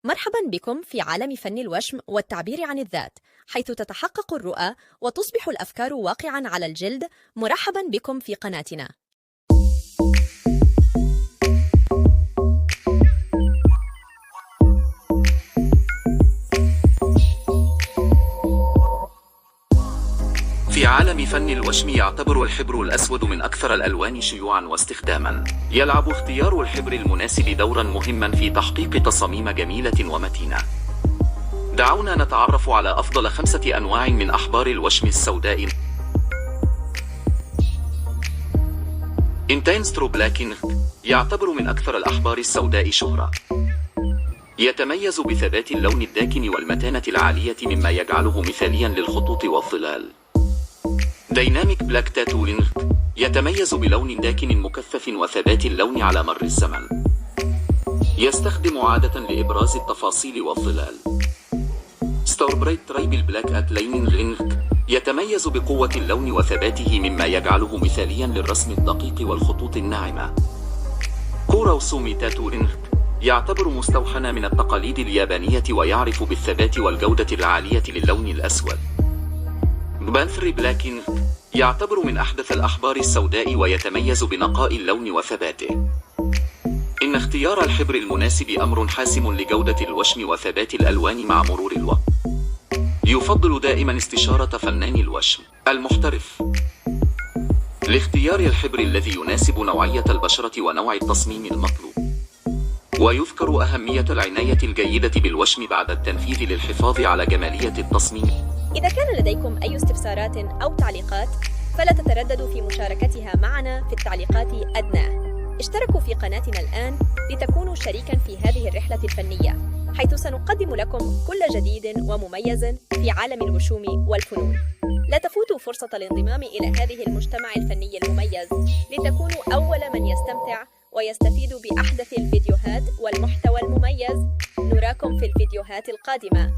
مرحبا بكم في عالم فن الوشم والتعبير عن الذات، حيث تتحقق الرؤى وتصبح الأفكار واقعا على الجلد. مرحبا بكم في قناتنا. في عالم فن الوشم يعتبر الحبر الأسود من أكثر الألوان شيوعاً واستخداماً. يلعب اختيار الحبر المناسب دوراً مهماً في تحقيق تصاميم جميلة ومتينة. دعونا نتعرف على أفضل 5 أنواع من أحبار الوشم السوداء. انتنسترو بلاك يعتبر من أكثر الأحبار السوداء شهرة. يتميز بثبات اللون الداكن والمتانة العالية، مما يجعله مثالياً للخطوط والظلال. دايناميك بلاك تاتو يتميز بلون داكن مكثف وثبات اللون على مر الزمن. يستخدم عادة لإبراز التفاصيل والظلال. ستوربريت ترايبل بلاك أتلاين يتميز بقوة اللون وثباته، مما يجعله مثاليا للرسم الدقيق والخطوط الناعمة. كوراوسومي تاتو يعتبر مستوحنا من التقاليد اليابانية، ويعرف بالثبات والجودة العالية للون الأسود. بانثري بلاك يعتبر من أحدث الأحبار السوداء، ويتميز بنقاء اللون وثباته. إن اختيار الحبر المناسب أمر حاسم لجودة الوشم وثبات الألوان مع مرور الوقت. يفضل دائما استشارة فنان الوشم المحترف لاختيار الحبر الذي يناسب نوعية البشرة ونوع التصميم المطلوب. ويذكر أهمية العناية الجيدة بالوشم بعد التنفيذ للحفاظ على جمالية التصميم. إذا كان لديكم أي استفسارات أو تعليقات، فلا تترددوا في مشاركتها معنا في التعليقات أدناه. اشتركوا في قناتنا الآن لتكونوا شريكاً في هذه الرحلة الفنية، حيث سنقدم لكم كل جديد ومميز في عالم الوشوم والفنون. لا تفوتوا فرصة الانضمام إلى هذه المجتمع الفني المميز، لتكونوا أول من يستمتع ويستفيد بأحدث الفيديوهات والمحتوى المميز. نراكم في الفيديوهات القادمة.